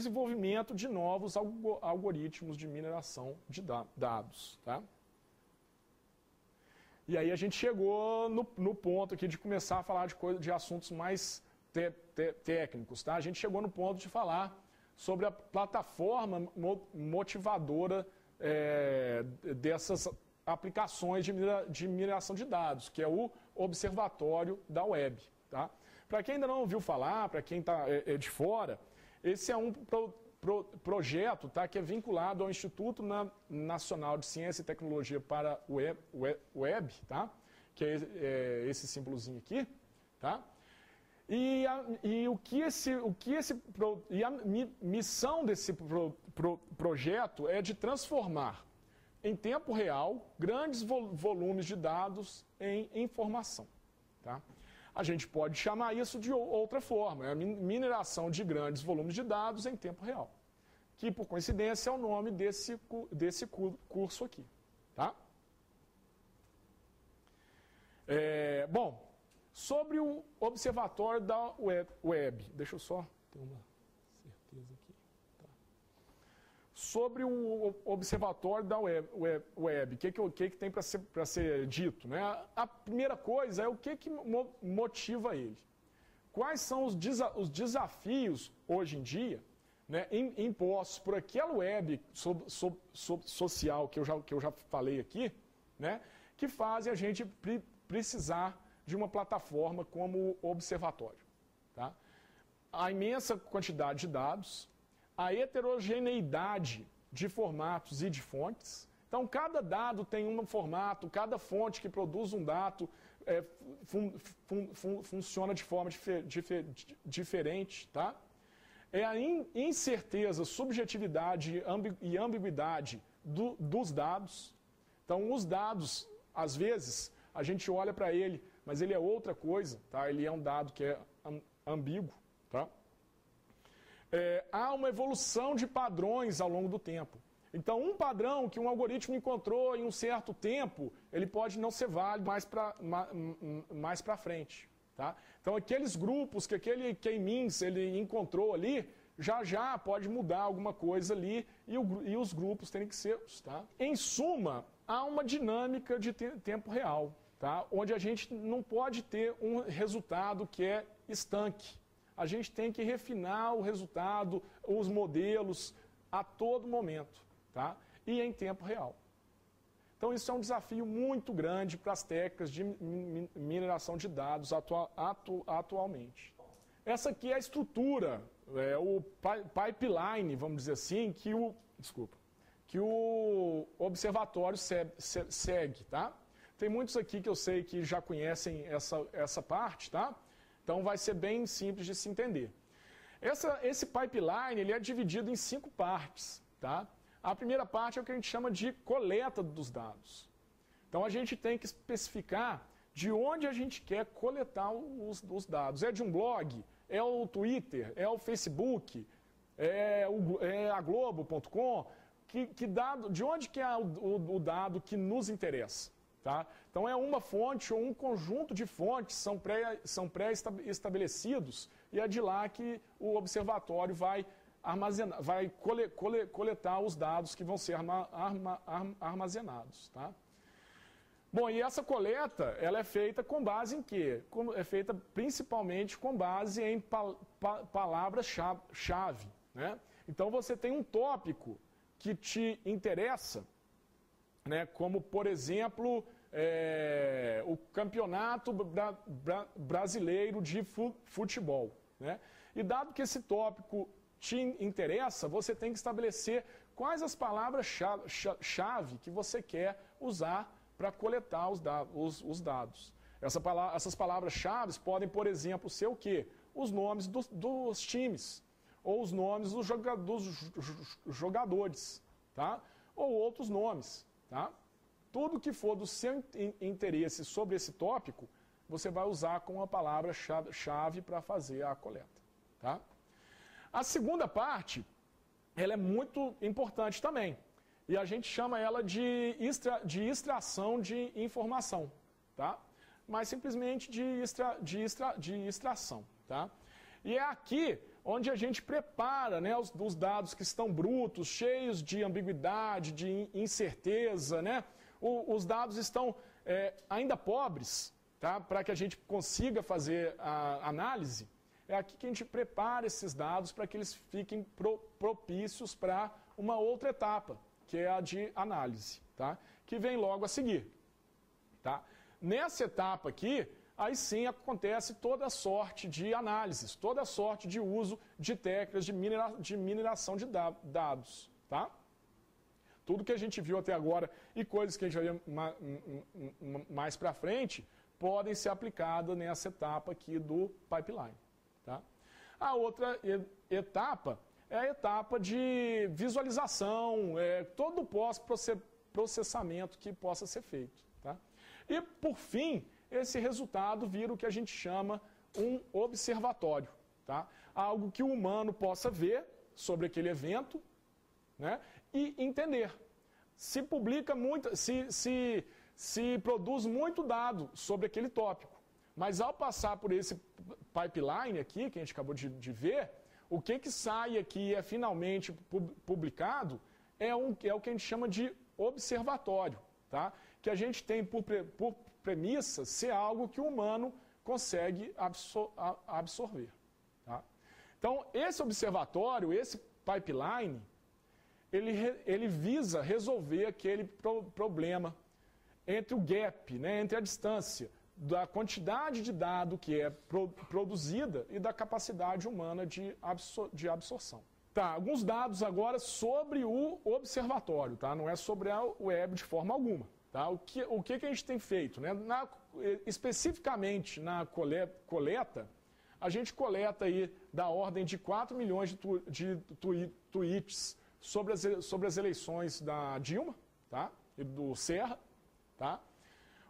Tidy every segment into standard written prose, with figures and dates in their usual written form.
desenvolvimento de novos algoritmos de mineração de dados. Tá? E aí a gente chegou no ponto aqui de começar a falar de assuntos mais técnicos. Tá? A gente chegou no ponto de falar sobre a plataforma motivadora dessas aplicações de mineração de dados, que é o Observatório da Web. Tá? Para quem ainda não ouviu falar, para quem está de fora, esse é um projeto, tá, que é vinculado ao Instituto Nacional de Ciência e Tecnologia para Web, tá? Que é esse símbolozinho aqui. Tá? E a missão desse projeto é de transformar em tempo real grandes volumes de dados em informação. Tá? A gente pode chamar isso de outra forma, é a mineração de grandes volumes de dados em tempo real, que por coincidência é o nome desse curso aqui. Tá? Bom, sobre o Observatório da Web, deixa eu só ter uma certeza aqui. Tá? Sobre o Observatório da Web, o que tem para ser dito? Né? A primeira coisa é o que motiva ele. Quais são os desafios hoje em dia, né, impostos por aquela web social que eu já falei aqui, né, que fazem a gente precisar de uma plataforma como o Observatório. Tá? A imensa quantidade de dados, a heterogeneidade de formatos e de fontes. Então, cada dado tem um formato, cada fonte que produz um dado funciona de forma diferente. Tá? É a incerteza, subjetividade e ambiguidade dos dados. Então, os dados, às vezes, a gente olha para ele, mas ele é outra coisa. Tá? Ele é um dado que é ambíguo. Tá? Há uma evolução de padrões ao longo do tempo. Então, um padrão que um algoritmo encontrou em um certo tempo, ele pode não ser válido mais para frente. Tá? Então, aqueles grupos que aquele K-means ele encontrou ali, já pode mudar alguma coisa ali e os grupos têm que ser... Tá? Em suma, há uma dinâmica de tempo real, tá? Onde a gente não pode ter um resultado que é estanque. A gente tem que refinar o resultado, os modelos, a todo momento. Tá? E em tempo real. Então isso é um desafio muito grande para as técnicas de mineração de dados atualmente. Essa aqui é a estrutura, o pipeline, vamos dizer assim, que o observatório segue. Tá? Tem muitos aqui que eu sei que já conhecem essa parte, tá? Então vai ser bem simples de se entender. Esse pipeline ele é dividido em 5 partes. Tá? A primeira parte é o que a gente chama de coleta dos dados. Então a gente tem que especificar de onde a gente quer coletar os dados. É de um blog? É o Twitter? É o Facebook? É a Globo.com? De onde que é o dado que nos interessa? Tá? Então é uma fonte ou um conjunto de fontes são pré-estabelecidos e é de lá que o observatório vai coletar os dados que vão ser armazenados. Tá? Bom, e essa coleta ela é feita com base em quê? É feita principalmente com base em palavras-chave. Né? Então você tem um tópico que te interessa, né? Como, por exemplo, o Campeonato Brasileiro de Futebol. Né? E dado que esse tópico te interessa, você tem que estabelecer quais as palavras-chave que você quer usar para coletar os dados. Essas palavras-chave podem, por exemplo, ser o quê? Os nomes dos times, ou os nomes dos jogadores, tá? Ou outros nomes. Tá? Tudo que for do seu interesse sobre esse tópico, você vai usar como a palavra-chave para fazer a coleta. Tá? A segunda parte, ela é muito importante também. E a gente chama ela de extração de informação. Tá? Mas simplesmente de extração. Tá? E é aqui onde a gente prepara, né, os dados que estão brutos, cheios de ambiguidade, de incerteza, né? Os dados estão ainda pobres, tá? Para que a gente consiga fazer a análise. É aqui que a gente prepara esses dados para que eles fiquem propícios para uma outra etapa, que é a de análise, tá? Que vem logo a seguir. Tá? Nessa etapa aqui, aí sim acontece toda a sorte de análises, toda a sorte de uso de técnicas de mineração de dados. Tá? Tudo que a gente viu até agora e coisas que a gente vai ver mais para frente podem ser aplicadas nessa etapa aqui do pipeline. Tá? A outra etapa é a etapa de visualização, todo o pós-processamento que possa ser feito. Tá? E, por fim, esse resultado vira o que a gente chama um observatório. Tá? Algo que o humano possa ver sobre aquele evento, né, e entender. Se publica muito, se produz muito dado sobre aquele tópico. Mas ao passar por esse pipeline aqui, que a gente acabou de ver, o que sai aqui é finalmente publicado é o que a gente chama de observatório, tá? Que a gente tem por premissa ser algo que o humano consegue absorver. Tá? Então, esse observatório, esse pipeline, ele visa resolver aquele problema entre o gap, né, entre a distância da quantidade de dado que é produzida e da capacidade humana de absorção. Tá, alguns dados agora sobre o observatório, tá? Não é sobre a web de forma alguma. Tá? O que a gente tem feito? Né? Especificamente na coleta, a gente coleta aí da ordem de 4 milhões de tweets sobre as eleições da Dilma, tá? E do Serra, tá?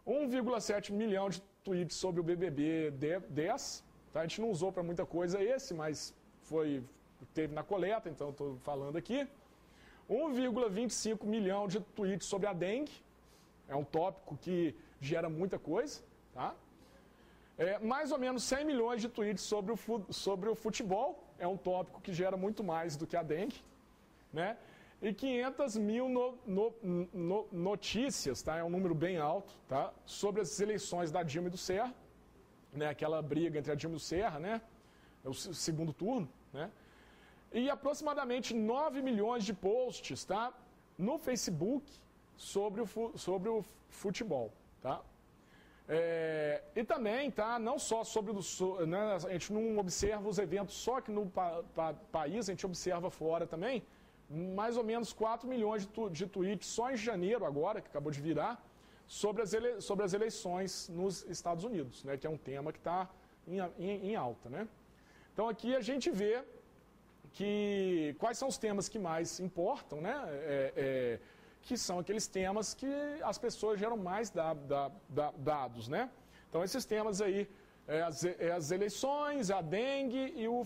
1,7 milhão de tweets sobre o BBB 10, tá? A gente não usou para muita coisa esse, mas teve na coleta, então estou falando aqui. 1,25 milhão de tweets sobre a dengue, é um tópico que gera muita coisa, tá? Mais ou menos 100 milhões de tweets sobre o futebol, é um tópico que gera muito mais do que a dengue, né? E 500 mil notícias, tá? É um número bem alto, tá? Sobre as eleições da Dilma e do Serra, né? Aquela briga entre a Dilma e o Serra, né? O segundo turno, né? E aproximadamente 9 milhões de posts, tá? No Facebook sobre o futebol, tá? E também, tá? Não só sobre né? A gente não observa os eventos só aqui no país, a gente observa fora também. Mais ou menos 4 milhões de tweets só em janeiro agora, que acabou de virar, sobre as eleições nos Estados Unidos, né? Que é um tema que está em alta, né? Então aqui a gente vê quais são os temas que mais importam, né? Que são aqueles temas que as pessoas geram mais dados, né? Então esses temas aí, as eleições, a dengue e o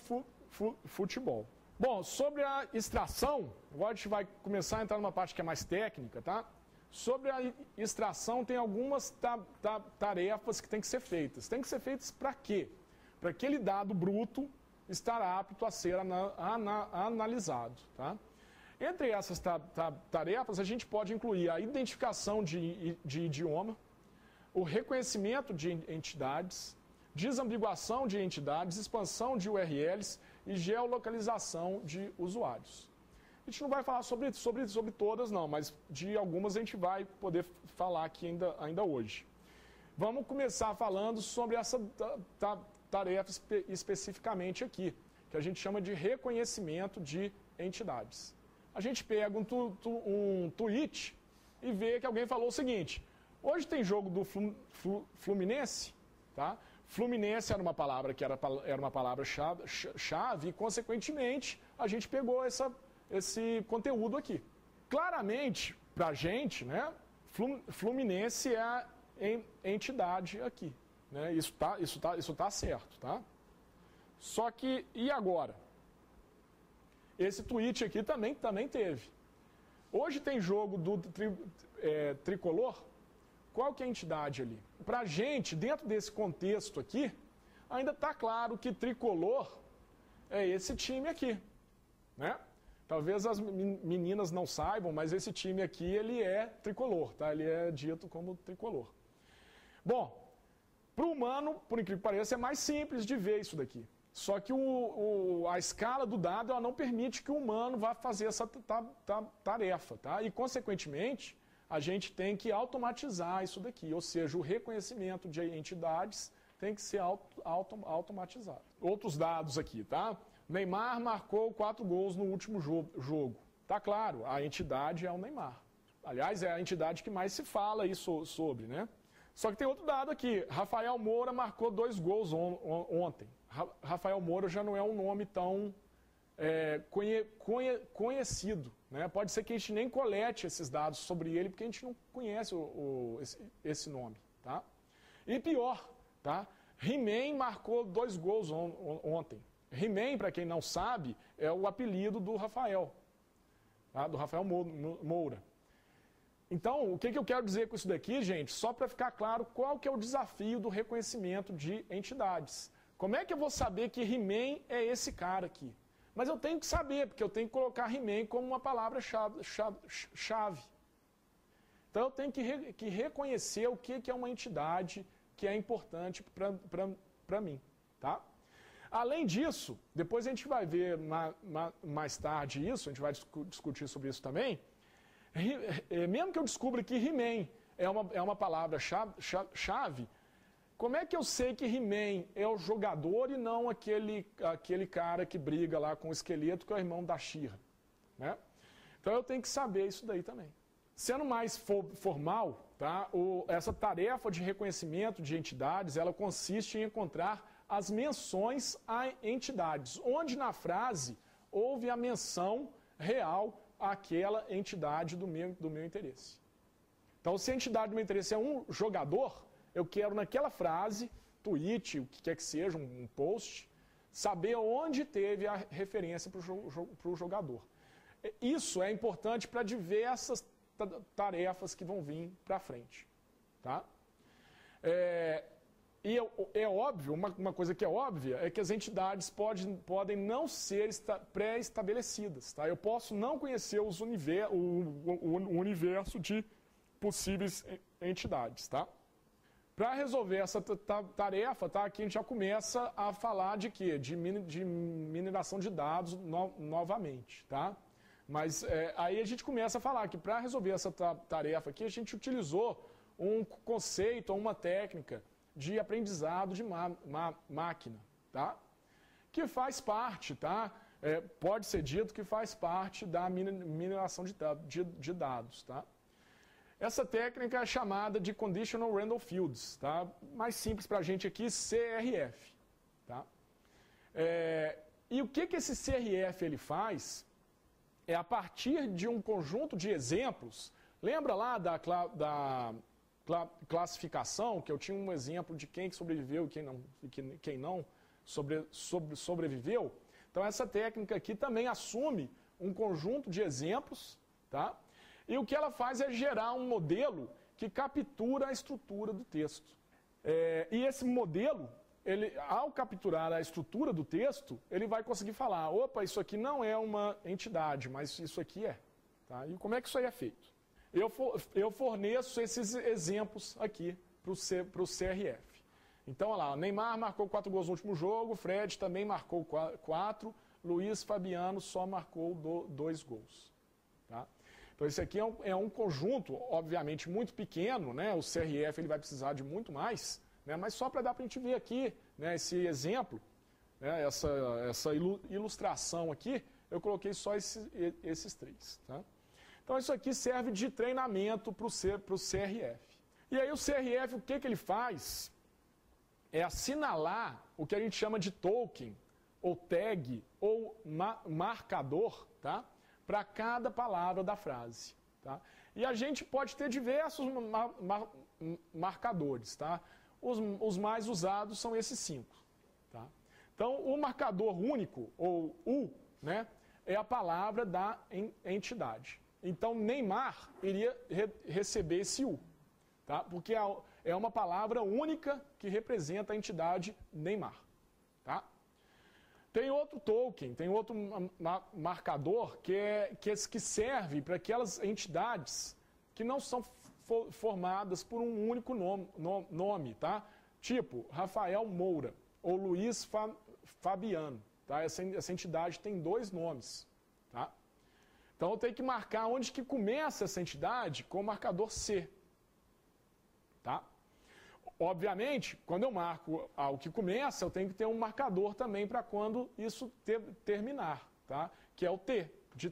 futebol. Bom, sobre a extração, agora a gente vai começar a entrar numa parte que é mais técnica, tá? Sobre a extração tem algumas tarefas que têm que ser feitas. Tem que ser feitas para quê? Para aquele dado bruto estar apto a ser analisado, tá? Entre essas tarefas, a gente pode incluir a identificação de idioma, o reconhecimento de entidades, desambiguação de entidades, expansão de URLs e geolocalização de usuários. A gente não vai falar sobre todas, não, mas de algumas a gente vai poder falar aqui ainda hoje. Vamos começar falando sobre essa tarefa especificamente aqui, que a gente chama de reconhecimento de entidades. A gente pega um tweet e vê que alguém falou o seguinte: hoje tem jogo do Fluminense, tá? Fluminense era uma palavra que era uma palavra-chave e, consequentemente, a gente pegou esse conteúdo aqui. Claramente, para a gente, né, Fluminense é a entidade aqui. Né? Isso tá certo, tá? Só que, e agora? Esse tweet aqui também teve. Hoje tem jogo do Tricolor. Qual que é a entidade ali? Para a gente, dentro desse contexto aqui, ainda está claro que Tricolor é esse time aqui, né? Talvez as meninas não saibam, mas esse time aqui, ele é tricolor, tá? Ele é dito como tricolor. Bom, para o humano, por incrível que pareça, é mais simples de ver isso daqui. Só que a escala do dado ela não permite que o humano vá fazer essa tarefa, tá? E, consequentemente, a gente tem que automatizar isso daqui, ou seja, o reconhecimento de entidades tem que ser automatizado. Outros dados aqui, tá? Neymar marcou 4 gols no último jogo. Tá claro, a entidade é o Neymar. Aliás, é a entidade que mais se fala aí sobre, né? Só que tem outro dado aqui. Rafael Moura marcou 2 gols ontem. Rafael Moura já não é um nome tão conhecido, né? Pode ser que a gente nem colete esses dados sobre ele, porque a gente não conhece esse nome, tá? E pior, tá? He-Man marcou 2 gols ontem. He-Man, para quem não sabe, é o apelido do Rafael, tá? Do Rafael Moura. Então, o que eu quero dizer com isso daqui, gente? Só para ficar claro qual que é o desafio do reconhecimento de entidades. Como é que eu vou saber que He-Man é esse cara aqui? Mas eu tenho que saber, porque eu tenho que colocar He-Man como uma palavra-chave. Então, eu tenho que reconhecer o que é uma entidade que é importante para mim, tá? Além disso, depois a gente vai ver mais tarde isso, a gente vai discutir sobre isso também. Mesmo que eu descubra que He-Man é uma palavra-chave, como é que eu sei que He-Man é o jogador e não aquele cara que briga lá com o esqueleto, que é o irmão da She-Ra, né? Então eu tenho que saber isso daí também. Sendo mais formal, tá? Essa tarefa de reconhecimento de entidades, ela consiste em encontrar as menções a entidades, onde na frase houve a menção real àquela entidade do meu interesse. Então, se a entidade do meu interesse é um jogador, eu quero naquela frase, tweet, o que quer que seja, um post, saber onde teve a referência para o jogador. Isso é importante para diversas tarefas que vão vir para frente, tá? E é óbvio, uma coisa que é óbvia, é que as entidades podem não ser pré-estabelecidas, tá? Eu posso não conhecer o universo de possíveis entidades, tá? Para resolver essa tarefa, tá? Aqui a gente já começa a falar de quê? De mineração de dados novamente, tá? Mas aí a gente começa a falar que para resolver essa tarefa aqui, a gente utilizou um conceito ou uma técnica de aprendizado de máquina, tá? Que faz parte, tá? Pode ser dito que faz parte da mineração de dados, tá? Essa técnica é chamada de Conditional Random Fields, tá? Mais simples para a gente aqui, CRF, tá? E o que esse CRF ele faz? É a partir de um conjunto de exemplos. Lembra lá da classificação, que eu tinha um exemplo de quem sobreviveu e quem não sobreviveu? Então, essa técnica aqui também assume um conjunto de exemplos, tá? E o que ela faz é gerar um modelo que captura a estrutura do texto. E esse modelo, ao capturar a estrutura do texto, ele vai conseguir falar, opa, isso aqui não é uma entidade, mas isso aqui é. Tá? E como é que isso aí é feito? Eu forneço esses exemplos aqui para o CRF. Então, olha lá, Neymar marcou 4 gols no último jogo, Fred também marcou 4, Luiz Fabiano só marcou 2 gols. Tá? Então, esse aqui é um conjunto, obviamente, muito pequeno, né? O CRF ele vai precisar de muito mais, né? Mas só para dar para a gente ver aqui, né, esse exemplo, né, essa ilustração aqui, eu coloquei só esses 3. Tá? Então, isso aqui serve de treinamento para o CRF. E aí, o CRF, o que ele faz? É assinalar o que a gente chama de token, ou tag, ou marcador, tá? Para cada palavra da frase. Tá? E a gente pode ter diversos marcadores. Tá? Os mais usados são esses 5. Tá? Então, o marcador único, ou U, né, é a palavra da entidade. Então, Neymar iria receber esse U. Tá? Porque é uma palavra única que representa a entidade Neymar. Tá? Tem outro token, tem outro marcador que serve para aquelas entidades que não são formadas por um único nome, tá? Tipo Rafael Moura ou Luiz Fabiano, tá? Essa entidade tem 2 nomes, tá? Então eu tenho que marcar onde que começa essa entidade com o marcador C, tá? Obviamente, quando eu marco o que começa, eu tenho que ter um marcador também para quando isso terminar, tá? Que é o T, de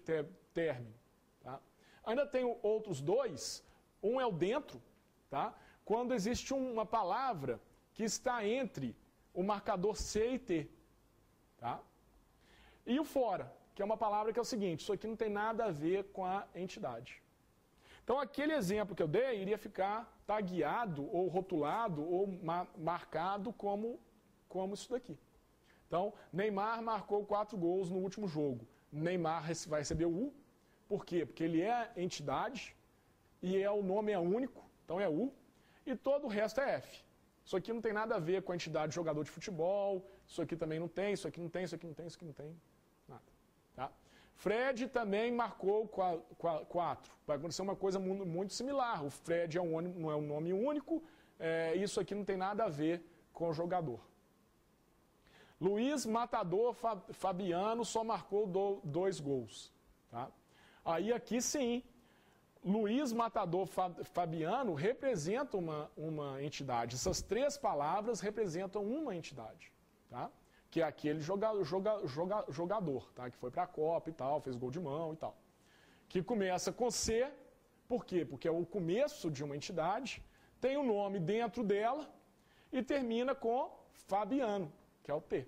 término. Tá? Ainda tenho outros 2, um é o dentro, tá? Quando existe uma palavra que está entre o marcador C e T. Tá? E o fora, que é uma palavra que é o seguinte, isso aqui não tem nada a ver com a entidade. Então, aquele exemplo que eu dei iria ficar tagueado, ou rotulado, ou marcado como isso daqui. Então, Neymar marcou 4 gols no último jogo. Neymar vai receber o U. Por quê? Porque ele é entidade, e o nome é único, então é U, e todo o resto é F. Isso aqui não tem nada a ver com a entidade de jogador de futebol, isso aqui também não tem, isso aqui não tem, isso aqui não tem, isso aqui não tem, nada. Tá? Fred também marcou 4. Vai acontecer uma coisa muito similar. O Fred não é um nome único, isso aqui não tem nada a ver com o jogador. Luiz Matador Fabiano só marcou 2 gols. Tá? Aí aqui sim, Luiz Matador Fabiano representa uma entidade. Essas 3 palavras representam uma entidade. Tá? Que é aquele jogador, tá? Que foi para a Copa e tal, fez gol de mão e tal. Que começa com C, por quê? Porque é o começo de uma entidade, tem um nome dentro dela e termina com Fabiano, que é o T.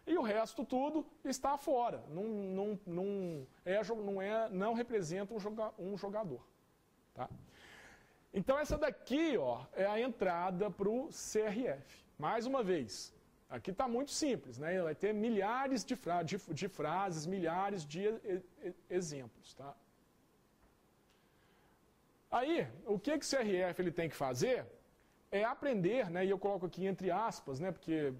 E o resto tudo está fora, não representa um jogador. Tá? Então essa daqui, ó, é a entrada para o CRF. Mais uma vez. Aqui está muito simples, né? Vai ter milhares de frases, milhares de exemplos, tá? Aí, o que o CRF ele tem que fazer é aprender, né? E eu coloco aqui entre aspas, né? Porque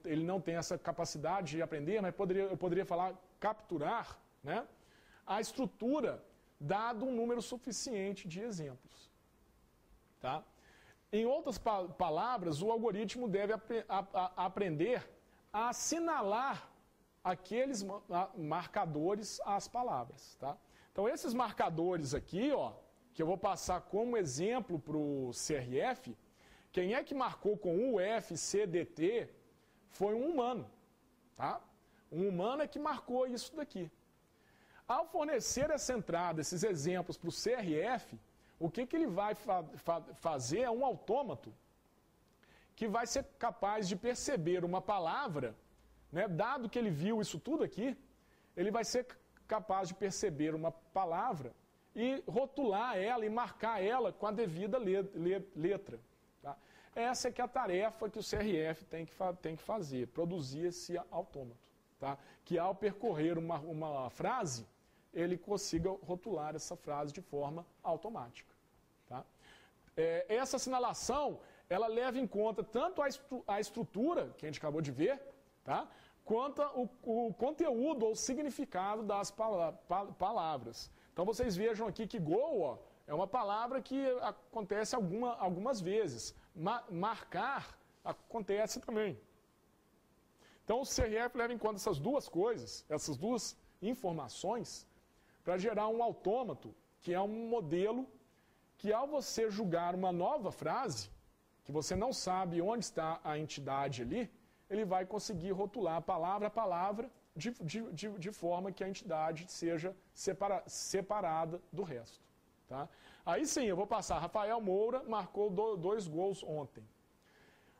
ele não tem essa capacidade de aprender, mas eu poderia falar capturar, né? A estrutura, dado um número suficiente de exemplos, tá? Em outras palavras, o algoritmo deve aprender a assinalar aqueles marcadores às palavras. Tá? Então, esses marcadores aqui, ó, que eu vou passar como exemplo para o CRF, quem é que marcou com UF, CDT, foi um humano. Tá? Um humano é que marcou isso daqui. Ao fornecer essa entrada, esses exemplos para o CRF, o que ele vai fazer é um autômato que vai ser capaz de perceber uma palavra, né, dado que ele viu isso tudo aqui, ele vai ser capaz de perceber uma palavra e rotular ela e marcar ela com a devida letra. Tá? Essa é que é a tarefa que o CRF tem que fazer, produzir esse autômato. Tá? Que ao percorrer uma frase, ele consiga rotular essa frase de forma automática. Tá? Essa assinalação, ela leva em conta tanto a estrutura, que a gente acabou de ver, tá? Quanto o conteúdo ou significado das palavras. Então vocês vejam aqui que gol, ó, é uma palavra que acontece algumas vezes. Marcar acontece também. Então o CRF leva em conta essas 2 coisas, essas 2 informações, para gerar um autômato, que é um modelo que, ao você julgar uma nova frase, que você não sabe onde está a entidade ali, ele vai conseguir rotular palavra a palavra de forma que a entidade seja separada do resto. Tá? Aí sim, eu vou passar. Rafael Moura marcou 2 gols ontem.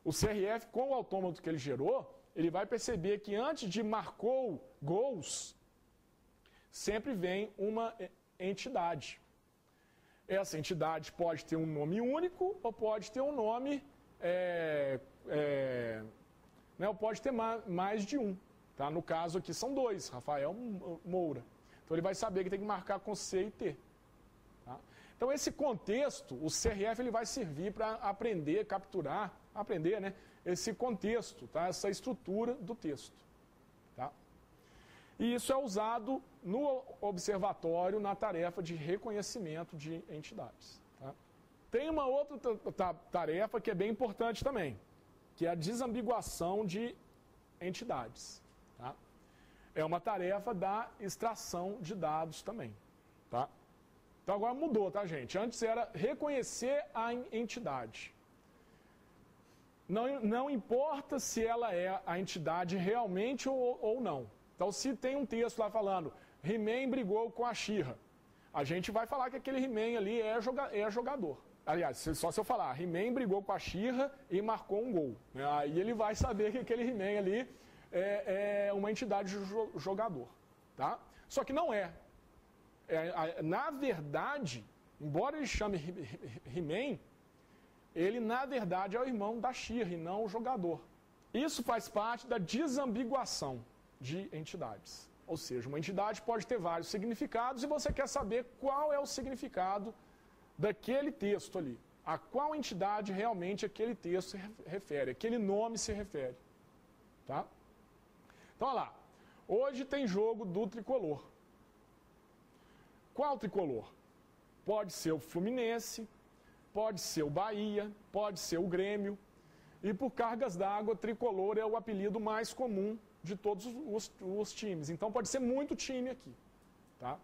O CRF, com o autômato que ele gerou, ele vai perceber que antes de marcou gols, sempre vem uma entidade. Essa entidade pode ter um nome único ou pode ter um nome, né, ou pode ter mais de um. Tá? No caso aqui são 2, Rafael Moura. Então ele vai saber que tem que marcar com C e T. Tá? Então esse contexto, o CRF ele vai servir para aprender, aprender, né, esse contexto, tá? Essa estrutura do texto. Tá? E isso é usado no observatório na tarefa de reconhecimento de entidades. Tá? Tem uma outra tarefa que é bem importante também, que é a desambiguação de entidades. Tá? É uma tarefa da extração de dados também. Tá? Então agora mudou, tá, gente? Antes era reconhecer a entidade. Não importa se ela é a entidade realmente ou não. Então, se tem um texto lá falando He-Man brigou com a She-Ra, a gente vai falar que aquele He-Man ali é jogador. Aliás, só se eu falar He-Man brigou com a She-Ra e marcou um gol. Aí ele vai saber que aquele He-Man ali é uma entidade jogador. Tá? Só que não é. Na verdade, embora ele chame He-Man, ele, na verdade, é o irmão da She-Ra e não o jogador. Isso faz parte da desambiguação de entidades. Ou seja, uma entidade pode ter vários significados e você quer saber qual é o significado daquele texto ali. A qual entidade realmente aquele texto se refere, aquele nome se refere. Tá? Então, olha lá. Hoje tem jogo do Tricolor. Qual Tricolor? Pode ser o Fluminense, pode ser o Bahia, pode ser o Grêmio. E por cargas d'água, Tricolor é o apelido mais comum de todos os times. Então pode ser muito time aqui. Tá?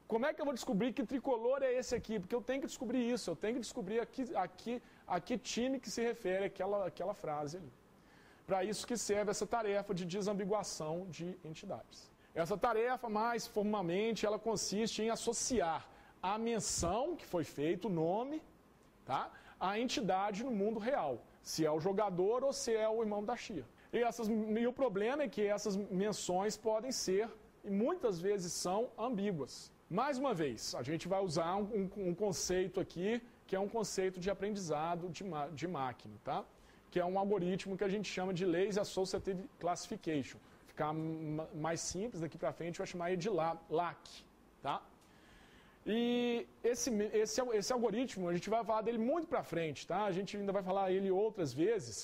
Como é que eu vou descobrir que Tricolor é esse aqui? Porque eu tenho que descobrir isso, eu tenho que descobrir a que time que se refere àquela frase ali. Para isso que serve essa tarefa de desambiguação de entidades. Essa tarefa, mais formalmente, ela consiste em associar a menção que foi feita, o nome, tá? A entidade no mundo real, se é o jogador ou se é o irmão da She-Ra. E o problema é que essas menções podem ser, e muitas vezes são, ambíguas. Mais uma vez, a gente vai usar um conceito aqui, que é um conceito de aprendizado de máquina, tá? Que é um algoritmo que a gente chama de Lazy Associative Classification. Ficar mais simples, daqui para frente, vai chamar ele de LAC, tá? E esse algoritmo, a gente vai falar dele muito para frente, tá? A gente ainda vai falar ele outras vezes.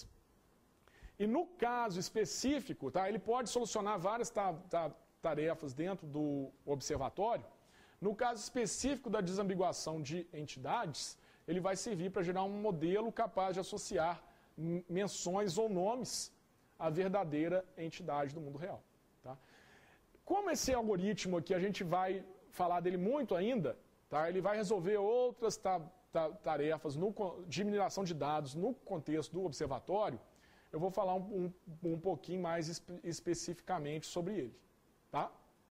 E no caso específico, tá? Ele pode solucionar várias tarefas dentro do observatório. No caso específico da desambiguação de entidades, ele vai servir para gerar um modelo capaz de associar menções ou nomes à verdadeira entidade do mundo real. Tá? Como esse algoritmo aqui a gente vai falar dele muito ainda, tá? Ele vai resolver outras tarefas de mineração de dados no contexto do observatório, eu vou falar um pouquinho mais especificamente sobre ele. Tá?